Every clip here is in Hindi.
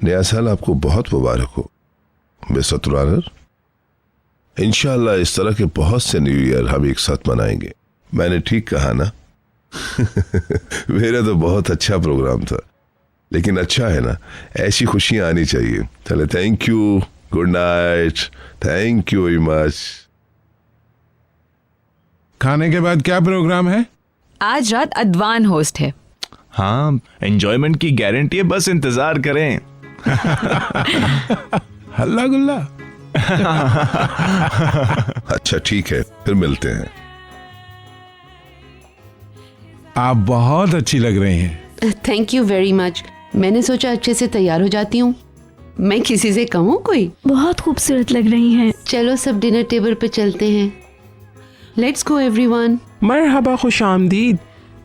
नया साल आपको बहुत मुबारक हो मिस्टर तुरानर। इंशाअल्लाह इस तरह के बहुत से न्यू ईयर हम एक साथ मनाएंगे। मैंने ठीक कहा ना? मेरा तो बहुत अच्छा प्रोग्राम था, लेकिन अच्छा है ना, ऐसी खुशियां आनी चाहिए। चले, thank you, good night, thank you very much. खाने के बाद क्या प्रोग्राम है? आज रात अदवान होस्ट है। हाँ, एंजॉयमेंट की गारंटी है, बस इंतजार करें। हल्ला गुल्ला। अच्छा ठीक है, फिर मिलते हैं। आप बहुत अच्छी लग रही हैं। Thank you very much. मैंने सोचा अच्छे से तैयार हो जाती हूँ। मैं किसी से कहूँ कोई? बहुत खूबसूरत लग रही हैं। चलो सब डिनर टेबल पे चलते हैं। Let's go everyone. मरहबा, खुश आमदीद।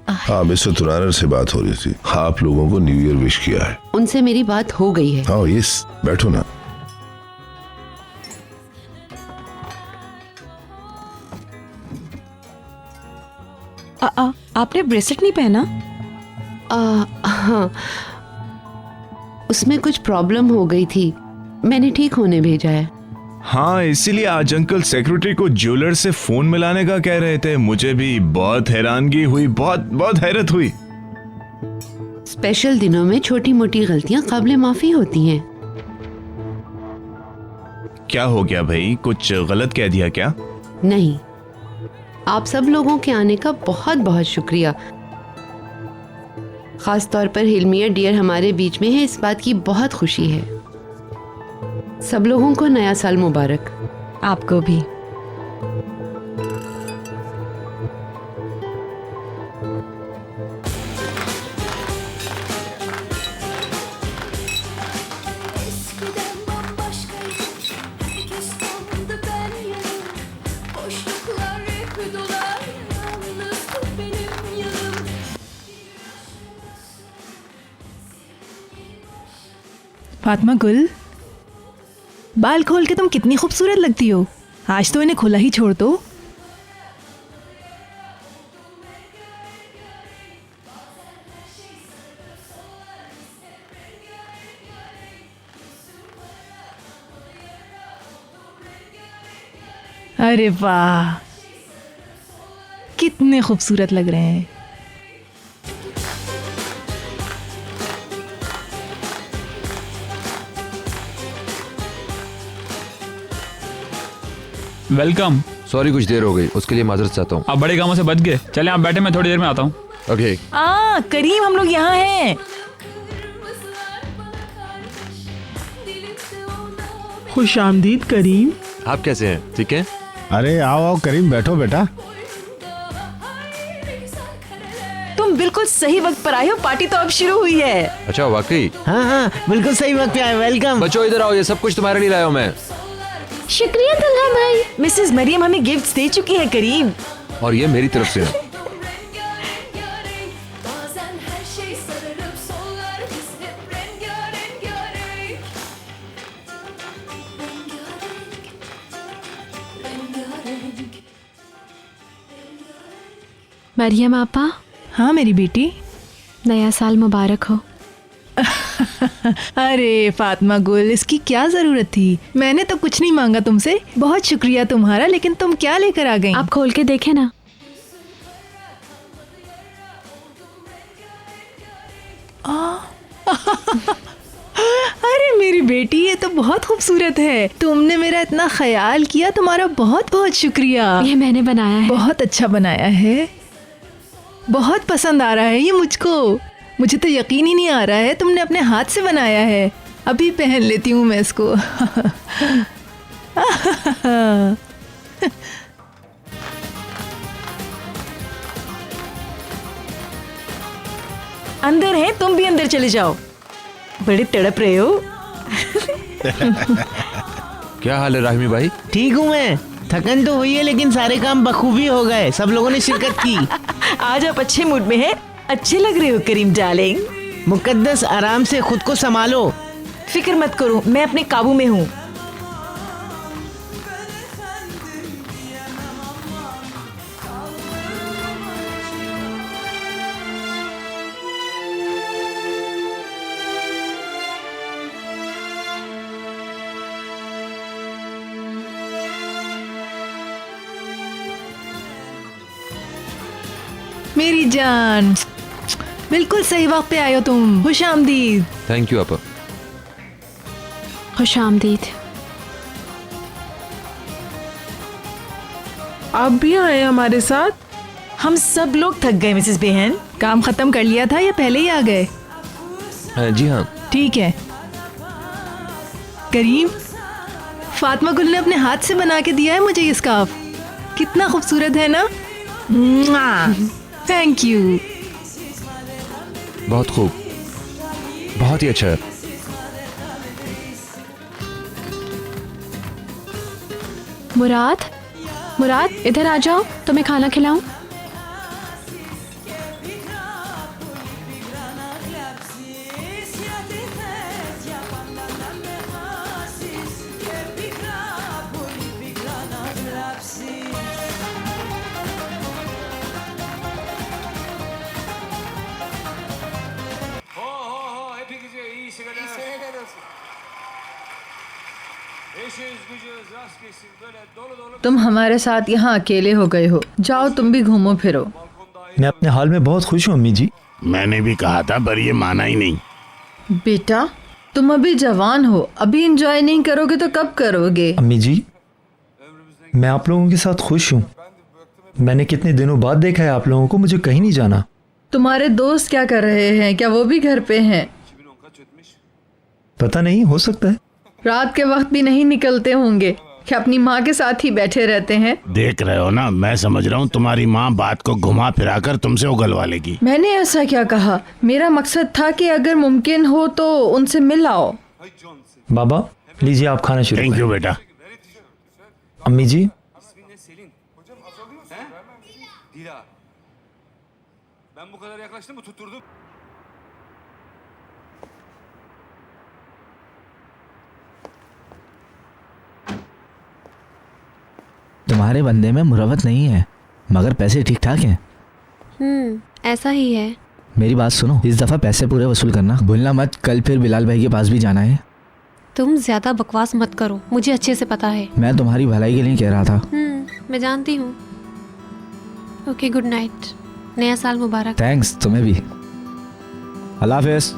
हाँ, मिस्टर तुरानर से बात हो रही थी। आप लोगों को न्यू ईयर विश किया है। उनसे मेरी बात हो गई है। हाँ यस, बैठो ना। आपने ब्रेसलेट नहीं पहना? हाँ, उसमें कुछ प्रॉब्लम हो गई थी, मैंने ठीक होने भेजा है। हाँ, इसीलिए आज अंकल सेक्रेटरी को ज्वेलर से फोन मिलाने का कह रहे थे। मुझे भी बहुत हैरानगी हुई, बहुत हैरत हुई। स्पेशल दिनों में छोटी मोटी गलतियां काबिले माफी होती हैं। क्या हो गया भाई, कुछ गलत कह दिया क्या? नहीं, आप सब लोगों के आने का बहुत बहुत शुक्रिया। खास तौर पर हिलमिया डियर हमारे बीच में है, इस बात की बहुत खुशी है। सब लोगों को नया साल मुबारक। आपको भी। फातिमा गुल, बाल खोल के तुम कितनी खूबसूरत लगती हो। आज तो इन्हें खुला ही छोड़ दो। अरे वाह, कितने खूबसूरत लग रहे हैं। वेलकम। सॉरी कुछ देर हो गई, उसके लिए माजरत चाहता हूँ। आप बड़े कामों से बच गए। चलें आप बैठे, मैं थोड़ी देर में आता हूँ। ओके। करीम, हम लोग यहाँ हैं। खुश आमदीद करीम। आप कैसे हैं? ठीक है। अरे आओ आओ करीम, बैठो बेटा। तुम बिल्कुल सही वक्त पर आए हो, पार्टी तो अब शुरू हुई है। अच्छा वाकई? हाँ, बिल्कुल सही वक्त पे आए। वेलकम। बच्चों इधर आओ, ये सब कुछ तुम्हारे लिए लाया हूँ मैं। शुक्रिया दुल्हा भाई। मिसेस मरियम हमें गिफ्ट्स दे चुकी है करीम। और ये मेरी तरफ से है। मरियम आपा। हाँ मेरी बेटी। नया साल मुबारक हो। अरे फातिमा गुल, इसकी क्या जरूरत थी? मैंने तो कुछ नहीं मांगा तुमसे। बहुत शुक्रिया तुम्हारा, लेकिन तुम क्या लेकर आ गई? आप खोल के देखें ना। अरे मेरी बेटी, ये तो बहुत खूबसूरत है। तुमने मेरा इतना ख्याल किया, तुम्हारा बहुत बहुत शुक्रिया। ये मैंने बनाया है। बहुत अच्छा बनाया है, बहुत पसंद आ रहा है ये मुझको। मुझे तो यकीन ही नहीं आ रहा है तुमने अपने हाथ से बनाया है। अभी पहन लेती हूँ मैं इसको। अंदर है, तुम भी अंदर चले जाओ। बड़े तड़प रहे हो। क्या हाल है राहिमी भाई? ठीक हूँ मैं। थकन तो हुई है, लेकिन सारे काम बखूबी हो गए। सब लोगों ने शिरकत की। आज आप अच्छे मूड में हैं। अच्छे लग रहे हो करीम डार्लिंग। मुकद्दस, आराम से खुद को संभालो। फिक्र मत करो, मैं अपने काबू में हूँ। मेरी जान, बिल्कुल सही वक्त पे आए हो तुम। खुश आमदीद। थैंक यू आपा। खुश आमदीद। आप भी आए हमारे साथ। हम सब लोग थक गए मिसेस बेहन। काम खत्म कर लिया था या पहले ही आ गए? जी हाँ। ठीक है। करीम, फातिमा गुल ने अपने हाथ से बना के दिया है मुझे ये स्कार्फ। कितना खूबसूरत है ना। Thank you. बहुत खूब, बहुत ही अच्छा है। मुराद, मुराद इधर आ जाओ, तुम्हें खाना खिलाऊं। तुम हमारे साथ यहाँ अकेले हो गए हो, जाओ तुम भी घूमो फिरो। मैं अपने हाल में बहुत खुश हूँ अम्मी जी। मैंने भी कहा था पर ये माना ही नहीं। बेटा तुम अभी जवान हो, अभी एंजॉय नहीं करोगे तो कब करोगे? अम्मी जी, मैं आप लोगों के साथ खुश हूँ। मैंने कितने दिनों बाद देखा है आप लोगों को, मुझे कहीं नहीं जाना। तुम्हारे दोस्त क्या कर रहे हैं? क्या वो भी घर पे हैं? पता नहीं, हो सकता है। रात के वक्त भी नहीं निकलते होंगे, क्या अपनी माँ के साथ ही बैठे रहते हैं? देख रहे हो ना, मैं समझ रहा हूँ तुम्हारी माँ बात को घुमा फिरा कर तुमसे उगलवा लेगी। मैंने ऐसा क्या कहा? मेरा मकसद था कि अगर मुमकिन हो तो उनसे मिल आओ। बाबा लीजिए आप खाना शुरू। थैंक यू बेटा। अम्मी जी, तुम्हारे बंदे में मुरवत नहीं है, मगर पैसे ठीक ठाक हैं। ऐसा ही है। मेरी बात सुनो, इस दफ़ा पैसे पूरे वसूल करना, भूलना मत। कल फिर बिलाल भाई के पास भी जाना है। तुम ज्यादा बकवास मत करो, मुझे अच्छे से पता है। मैं तुम्हारी भलाई के लिए कह रहा था। मैं जानती हूँ। ओके, गुड नाइट, नया साल मुबारक। थैंक्स, तुम्हें भी। अल्लाह हाफिज़।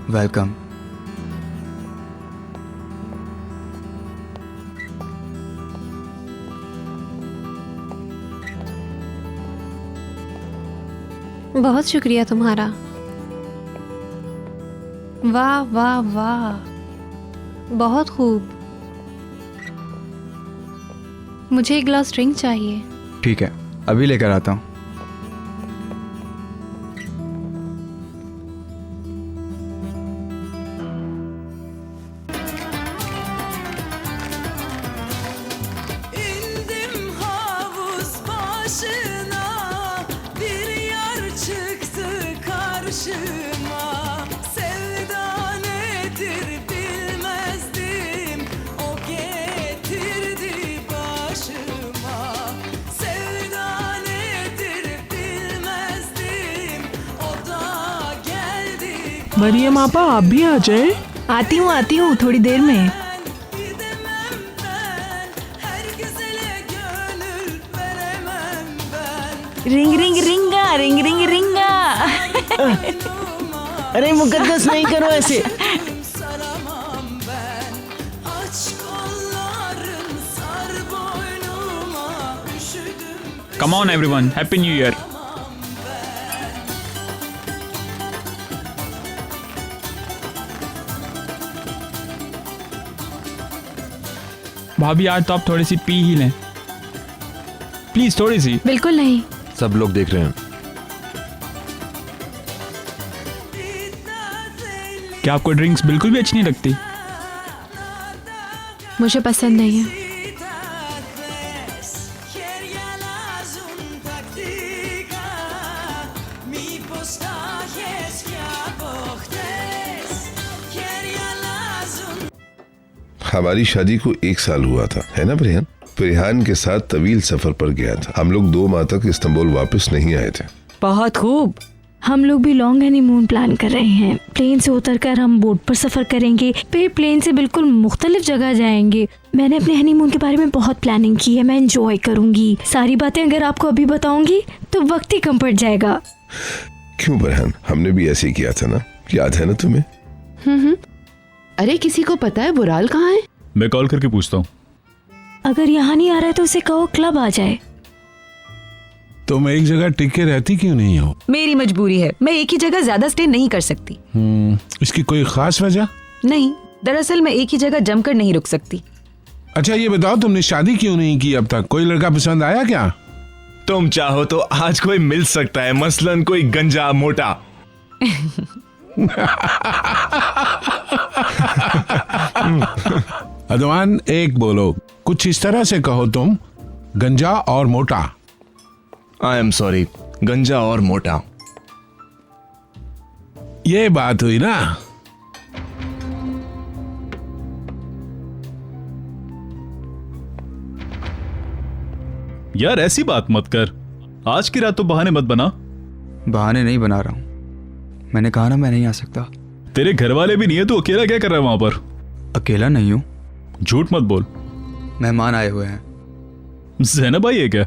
वेलकम। बहुत शुक्रिया तुम्हारा। वाह वाह वाह, बहुत खूब। मुझे एक ग्लास ड्रिंक चाहिए। ठीक है, अभी लेकर आता हूँ। मरियम आपा, आप भी आ जाए। आती हूँ थोड़ी देर में। रिंग रिंग रिंगा, रिंग रिंग रिंगा। अरे मुकद्दस नहीं करो ऐसे। Come on everyone, happy new year. भाभी आज तो आप थोड़ी सी पी ही लें प्लीज, थोड़ी सी। बिल्कुल नहीं। सब लोग देख रहे हैं। क्या आपको ड्रिंक्स बिल्कुल भी अच्छी नहीं लगती? मुझे पसंद नहीं है। हमारी शादी को 1 साल हुआ था, है ना प्रियान? प्रियान के साथ तवील सफर पर गया था। हम लोग 2 माह तक इस्तांबुल वापस नहीं आए थे। बहुत खूब। हम लोग भी लॉन्ग हनीमून प्लान कर रहे हैं। प्लेन से उतरकर हम बोट पर सफर करेंगे, फिर प्लेन से बिल्कुल मुख्तलिफ जगह जाएंगे। मैंने अपने हनीमून के बारे में बहुत प्लानिंग की है। मैं एंजॉय करूंगी। सारी बातें अगर आपको अभी बताऊंगी तो वक्त ही कम पड़ जाएगा। क्यों बरहान, हमने भी ऐसे ही किया था ना, याद है ना तुम्हें? अरे किसी को पता है बुराल कहाँ है? मैं कॉल करके पूछता हूँ। अगर यहाँ नहीं आ रहा है तो उसे कहो क्लब आ जाए। तुम एक जगह टिक के रहती क्यों नहीं हो? मेरी मजबूरी है, मैं एक ही जगह ज्यादा स्टे नहीं कर सकती। इसकी कोई खास वजह? नहीं, दरअसल मैं एक ही जगह जमकर नहीं रुक सकती। अच्छा ये बताओ, तुमने शादी क्यों नहीं की अब तक? कोई लड़का पसंद आया क्या? तुम चाहो तो आज कोई मिल सकता है, मसलन कोई गंजा मोटा। अदवान एक बोलो, कुछ इस तरह से कहो तुम, गंजा और मोटा। आई एम सॉरी, गंजा और मोटा। ये बात हुई ना? यार ऐसी बात मत कर, आज की रात तो बहाने मत बना। बहाने नहीं बना रहा हूँ, मैंने कहा ना मैं नहीं आ सकता। तेरे घर वाले भी नहीं है, तू अकेला क्या कर रहा है वहां पर? अकेला नहीं हूँ। झूठ मत बोल। मेहमान आए हुए हैं। ज़ैनब आई है क्या?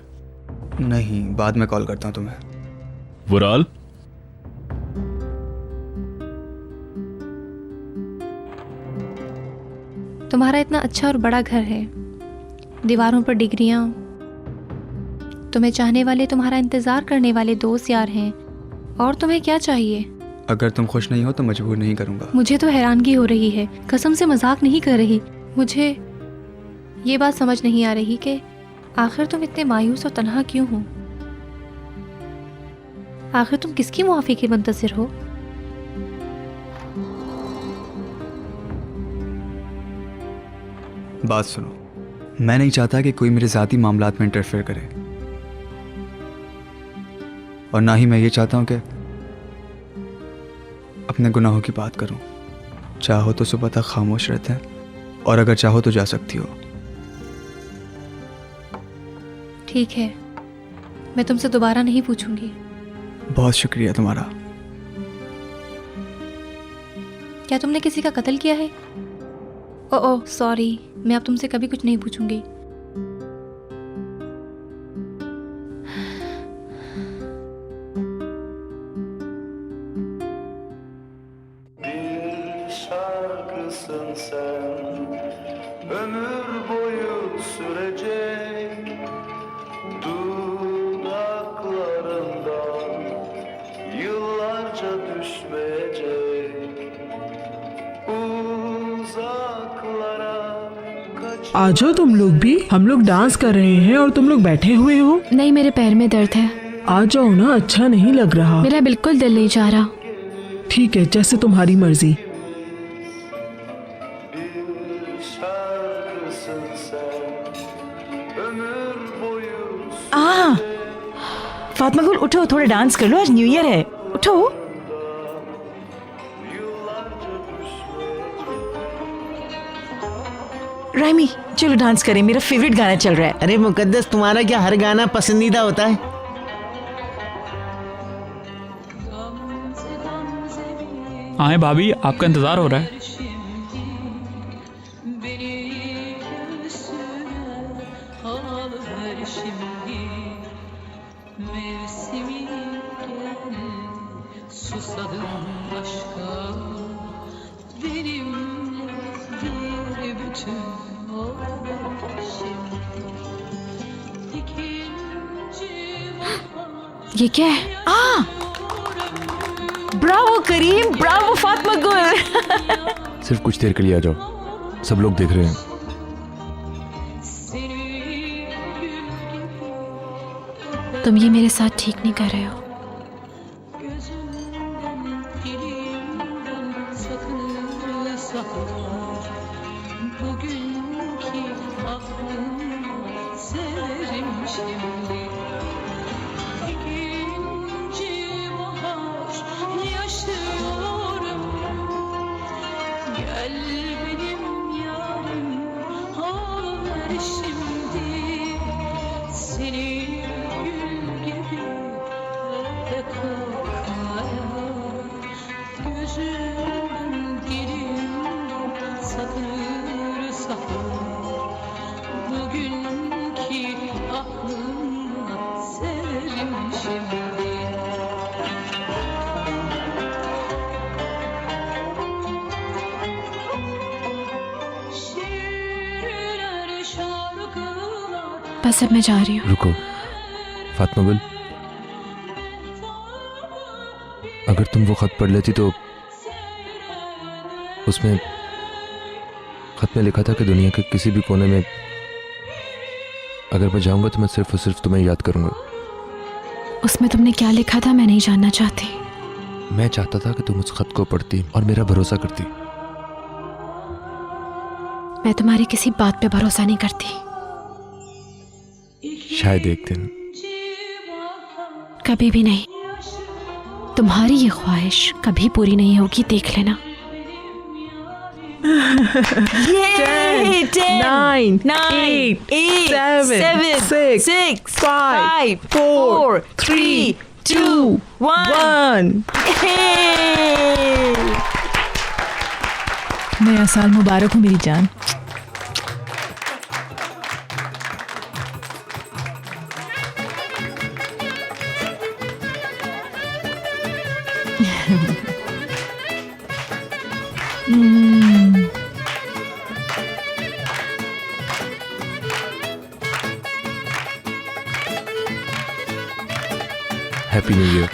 नहीं, बाद में कॉल करता हूँ तुम्हें। बुराल, तुम्हारा इतना अच्छा और बड़ा घर है, दीवारों पर डिग्रियां, तुम्हें चाहने वाले, तुम्हारा इंतजार करने वाले दोस्त यार हैं, और तुम्हें क्या चाहिए? अगर तुम खुश नहीं हो तो मजबूर नहीं करूँगा। मुझे तो हैरानगी हो रही है, कसम से मजाक नहीं कर रही। मुझे ये बात समझ नहीं आ रही कि आखिर तुम इतने मायूस और तन्हा क्यों हो? आखिर तुम किसकी मुआफी के मुंतज़िर हो? बात सुनो, मैं नहीं चाहता कि कोई मेरे ज़ाती मामलात में इंटरफेयर करे, और ना ही मैं ये चाहता हूं कि अपने गुनाहों की बात करूं। चाहो तो सुबह तक खामोश रहते हैं, और अगर चाहो तो जा सकती हो। ठीक है, मैं तुमसे दोबारा नहीं पूछूंगी। बहुत शुक्रिया तुम्हारा। क्या तुमने किसी का कत्ल किया है? ओह सॉरी, मैं अब तुमसे कभी कुछ नहीं पूछूंगी। ömür boyu sürecek dudaklarından yıllarca düşmeyecek uzaklara आ जाओ तुम लोग भी, हम लोग डांस कर रहे हैं और तुम लोग बैठे हुए हो। नहीं, मेरे पैर में दर्द है। आ जाओ ना, अच्छा नहीं लग रहा। मेरा बिल्कुल दिल नहीं चाह रहा। ठीक है, जैसे तुम्हारी मर्जी। फातिमा गुल उठो, थोड़ा डांस कर लो, आज न्यू ईयर है, उठो। राइमी चलो डांस करें, मेरा फेवरेट गाना चल रहा है। अरे मुकद्दस, तुम्हारा क्या हर गाना पसंदीदा होता है? आए भाभी, आपका इंतजार हो रहा है। ये क्या है? ब्रावो करीम, ब्रावो फातिमा गुल। सिर्फ कुछ देर के लिए आ जाओ, सब लोग देख रहे हैं। तुम ये मेरे साथ ठीक नहीं कर रहे हो। Gel benim yanıma. बस अब मैं जा रही हूँ। रुको फातिमा गुल, अगर तुम वो खत पढ़ लेती तो उसमें खत में लिखा था कि दुनिया के किसी भी कोने में अगर मैं जाऊंगा तो मैं सिर्फ और सिर्फ तुम्हें याद करूंगा। उसमें तुमने क्या लिखा था मैं नहीं जानना चाहती। मैं चाहता था कि तुम उस खत को पढ़ती और मेरा भरोसा करती। मैं तुम्हारी किसी बात पे भरोसा नहीं करती। शायद एक दिन। कभी भी नहीं। तुम्हारी ये ख्वाहिश कभी पूरी नहीं होगी, देख लेना। 10, 9, 8, 7, 6, 5, 4, 3, 2, 1। नया साल मुबारक हो मेरी जान। Happy new year.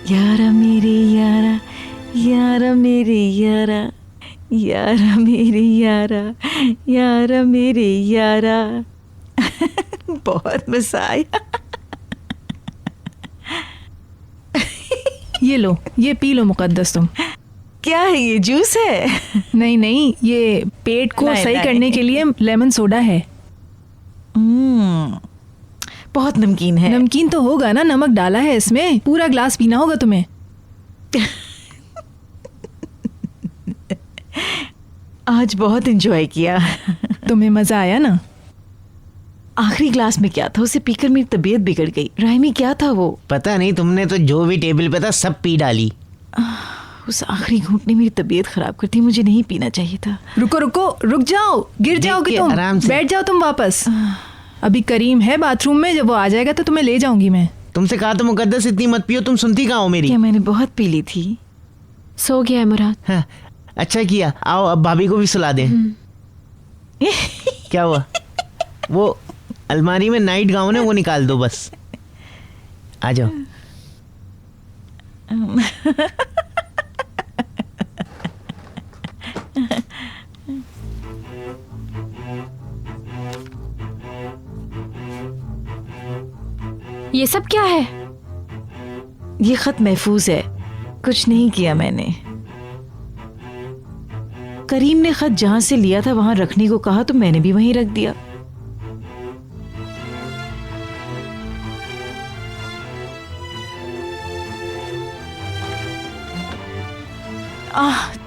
यारा मेरे यारा, यारा मेरे यारा, यारा मेरे यारा, यारा मेरे यारा। बहुत मजा आया। ये लो, ये पी लो मुकद्दस तुम। क्या है ये, जूस है? नहीं नहीं, ये पेट को नहीं, सही नहीं। करने के लिए लेमन सोडा है। बहुत नमकीन है। नमकीन तो होगा ना, नमक डाला है इसमें। पूरा ग्लास पीना होगा तुम्हें। आज बहुत एंजॉय किया। तुम्हें मजा आया ना? आखिरी ग्लास में क्या था, उसे पीकर मेरी तबीयत बिगड़ गई। राइमी क्या था वो? पता नहीं, तुमने तो जो भी टेबल पे था सब पी डाली। उस आखिरी घूंट ने मेरी तबीयत खराब कर दी। मुझे नहीं पीना चाहिए था। रुको रुको, रुक जाओ, गिर जाओगे तुम। आराम से बैठ जाओ तुम वापस। अभी करीम है बाथरूम में, जब वो आ जाएगा तो तुम्हें ले जाऊंगी मैं। तुमसे कहा तो मुकद्दस इतनी मत पियो, तुम सुनती कहाँ हो मेरी? क्या मैंने बहुत पी ली थी। सो गया है मुराद। हाँ, अच्छा किया। आओ अब भाभी को भी सुला दें। क्या हुआ? वो अलमारी में नाइट गाउन है, वो निकाल दो बस। आ जाओ। ये सब क्या है? ये खत महफूज है, कुछ नहीं किया मैंने। करीम ने खत जहां से लिया था वहां रखने को कहा तो मैंने भी वहीं रख दिया।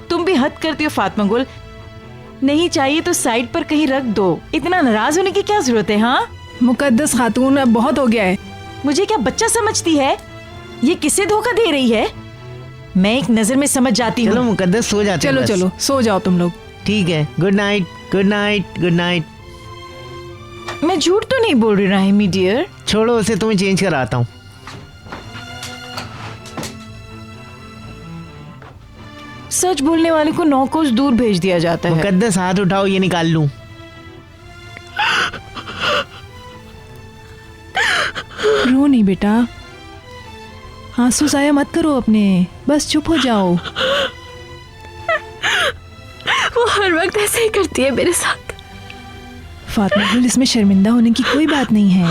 तुम भी हद करती हो फातिमा गुल। नहीं चाहिए तो साइड पर कहीं रख दो। इतना नाराज होने की क्या जरूरत है? हाँ मुकद्दस खातून, अब बहुत हो गया है। मुझे क्या बच्चा समझती है? ये किसे धोखा दे रही है? मैं एक नजर में समझ जाती हूँ। चलो मुकद्दस सो जाते हैं चलो बस। चलो सो जाओ तुम लोग। ठीक है, good night, good night, good night. मैं झूठ तो नहीं बोल रही राहिमी डियर। छोड़ो उसे, तुम्हें चेंज कराता हूँ। सच बोलने वाले को 9 कोस दूर भेज दिया जाता है। मुकद्दस हाथ उठाओ, ये निकाल लूं। रो नहीं बेटा, आंसू जाया मत करो अपने, बस चुप हो जाओ। वो हर वक्त ऐसे ही करती है मेरे साथ। फातिमा गुल, इसमें शर्मिंदा होने की कोई बात नहीं है।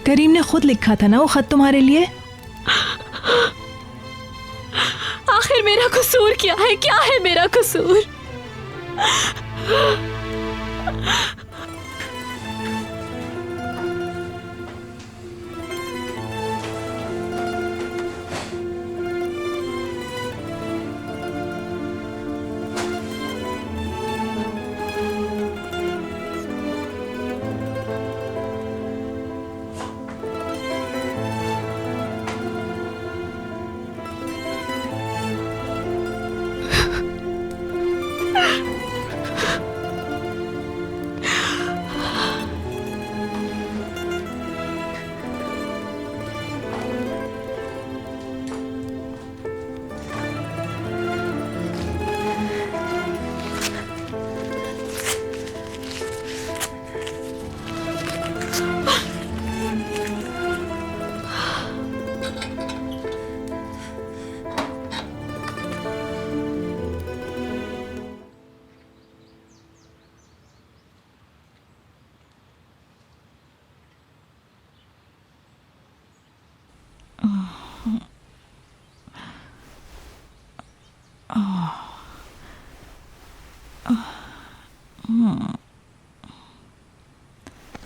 करीम ने खुद लिखा था ना वो खत तुम्हारे लिए। आखिर मेरा कसूर क्या है? क्या है मेरा कसूर?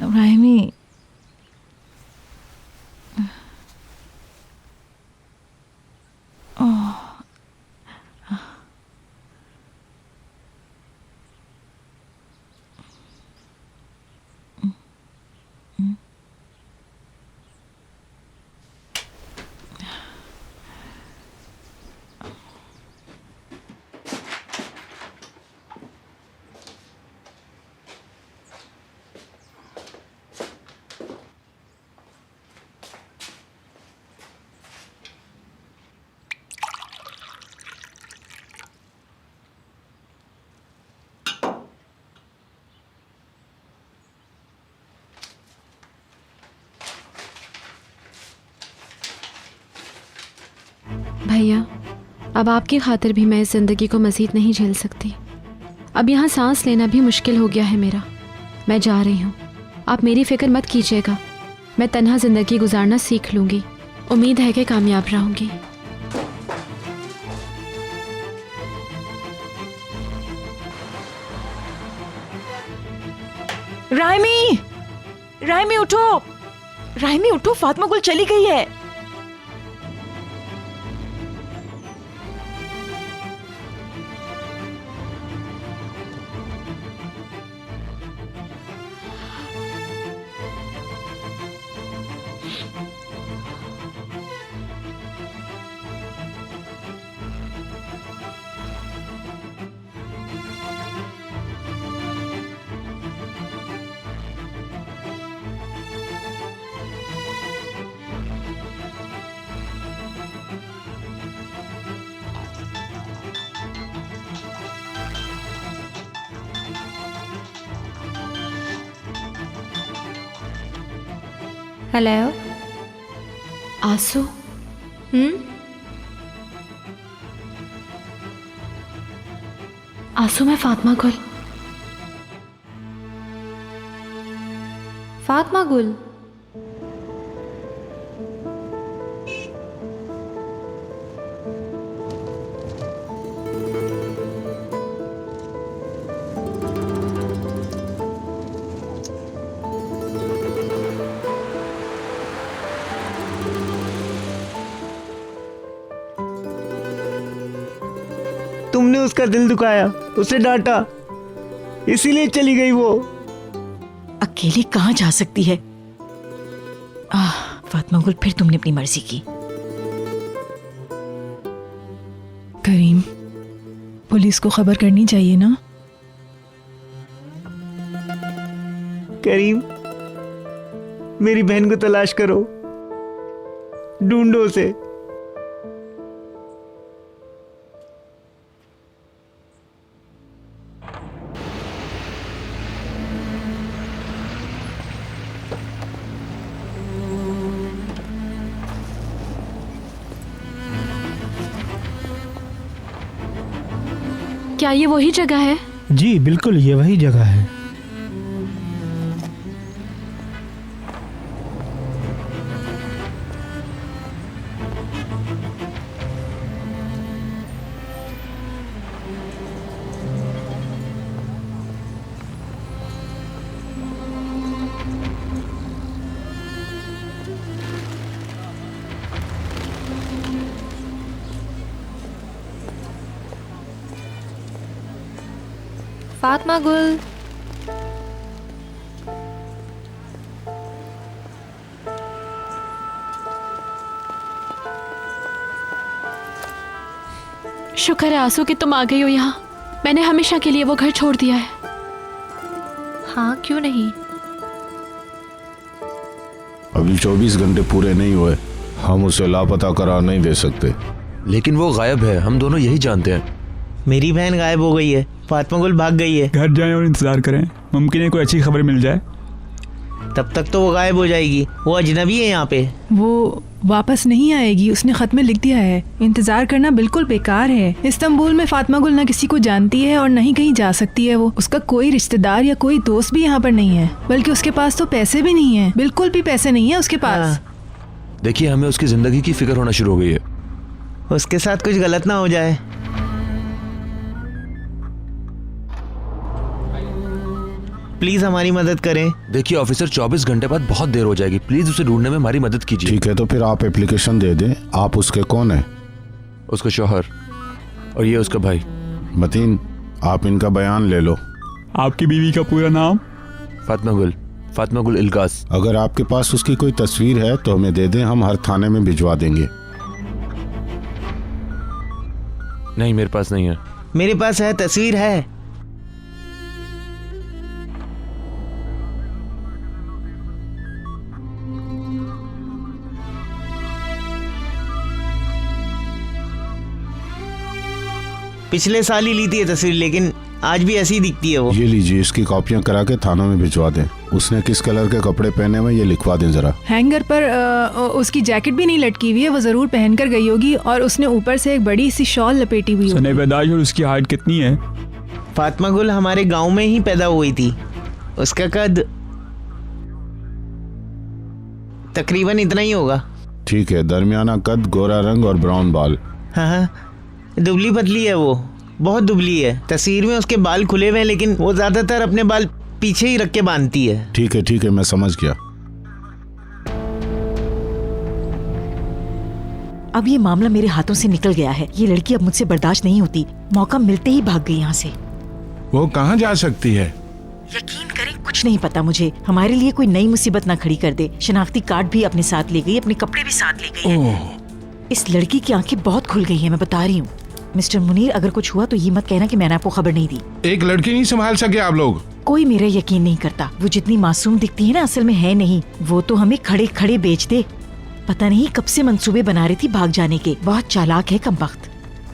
राहिमी, भैया, अब आपकी खातिर भी मैं इस ज़िंदगी को मज़ीद नहीं झेल सकती। अब यहाँ सांस लेना भी मुश्किल हो गया है मेरा। मैं जा रही हूँ, आप मेरी फ़िक्र मत कीजिएगा। मैं तन्हा ज़िंदगी गुजारना सीख लूँगी। उम्मीद है कि कामयाब रहूँगी। राहिमी, राहिमी उठो, राहिमी उठो, फातिमा गुल चली गई है। हेलो आंसू। आंसू, मैं फातिमा गुल। फातिमा गुल? तुमने उसका दिल दुखाया, उसे डांटा, इसीलिए चली गई वो। अकेली कहाँ जा सकती है? फातिमा गुल, फिर तुमने अपनी मर्जी की। करीम, पुलिस को खबर करनी चाहिए ना। करीम, मेरी बहन को तलाश करो, ढूंढो उसे। क्या ये वही जगह है? जी बिल्कुल, ये वही जगह है। फातिमा गुल। शुक्र है आंसू कि तुम आ गई हो यहाँ। मैंने हमेशा के लिए वो घर छोड़ दिया है। हाँ, क्यों नहीं। अभी 24 घंटे पूरे नहीं हुए, हम उसे लापता करार नहीं दे सकते। लेकिन वो गायब है, हम दोनों यही जानते हैं। मेरी बहन गायब हो गई है, फातिमा गुल भाग गई है। घर जाएं और इंतजार करें, मुमकिन है कोई अच्छी खबर मिल जाए। तब तक तो वो गायब हो जाएगी, वो अजनबी है यहाँ पे। वो वापस नहीं आएगी, उसने खत में लिख दिया है। इंतजार करना बिल्कुल बेकार है। इस्तांबुल में फातिमा गुल ना किसी को जानती है और ना ही कहीं जा सकती है। वो उसका कोई रिश्तेदार या कोई दोस्त भी यहाँ पर नहीं है, बल्कि उसके पास तो पैसे भी नहीं है, बिल्कुल भी पैसे नहीं है उसके पास। देखिए, हमें उसकी जिंदगी की फिक्र होना शुरू हो गई है। उसके साथ कुछ गलत ना हो जाए। प्लीज हमारी मदद करें। देखिए ऑफिसर, 24 घंटे बाद बहुत देर हो जाएगी, प्लीज उसे ढूंढने में हमारी मदद कीजिए। ठीक है, तो फिर आप एप्लीकेशन दे दें। आप उसके कौन है? उसका शौहर और ये उसका भाई। मतीन, आप इनका बयान ले लो। आपकी बीवी का पूरा नाम? फातिमा गुल, फातिमा गुल इल्गास। अगर आपके पास उसकी कोई तस्वीर है तो हमें दे दें, हम हर थाने में भिजवा देंगे। नहीं, मेरे पास नहीं है। मेरे पास है, तस्वीर है। पिछले साल ही ली थी ये तस्वीर, लेकिन आज भी ऐसी ही दिखती है वो। ये लीजिए, इसकी कॉपियां करा के थानों में भिजवा दें। उसने किस कलर के कपड़े पहने हुए ये लिखवा दें जरा। हैंगर पर उसकी जैकेट भी नहीं लटकी हुई है, वो जरूर पहन कर गई होगी और उसने ऊपर से एक बड़ी सी शॉल लपेटी हुई होगी। सनेबदाश, और उसकी हाइट कितनी है? फातिमा गुल हमारे गांव में ही पैदा हुई थी। उसका कद तकरीबन इतना ही होगा। ठीक है, दरमियाना कद, गोरा रंग और ब्राउन बाल। हाँ, दुबली पतली है वो, बहुत दुबली है। तस्वीर में उसके बाल खुले हुए हैं, लेकिन वो ज्यादातर अपने बाल पीछे ही रख के बांधती है। ठीक है, मैं समझ गया। अब ये मामला मेरे हाथों से निकल गया है। ये लड़की अब मुझसे बर्दाश्त नहीं होती। मौका मिलते ही भाग गई यहाँ से। वो कहाँ जा सकती है? यकीन करें, कुछ नहीं पता मुझे। हमारे लिए कोई नई मुसीबत ना खड़ी कर दे। शनाख्ती कार्ड भी अपने साथ ले गई, अपने कपड़े भी साथ ले गई है। इस लड़की की आंखें बहुत खुल गई हैं, मैं बता रही हूँ। मिस्टर मुनीर, अगर कुछ हुआ तो ये मत कहना कि मैंने आपको खबर नहीं दी। एक लड़की नहीं संभाल सके आप लोग? कोई मेरा यकीन नहीं करता। वो जितनी मासूम दिखती है ना, असल में है नहीं। वो तो हमें खड़े खड़े बेच दे। पता नहीं कब से मंसूबे बना रही थी भाग जाने के। बहुत चालाक है कमबख्त।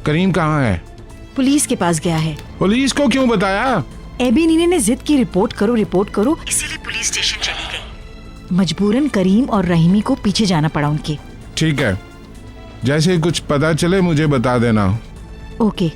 करीम कहाँ है? पुलिस के पास गया है। पुलिस को क्यों बताया? एबी नीने ने जिद की, रिपोर्ट करो, इसीलिए पुलिस स्टेशन चली गई। मजबूरन करीम और रहीमी को पीछे जाना पड़ा उनके। ठीक है, जैसे कुछ पता चले मुझे बता देना। ओके।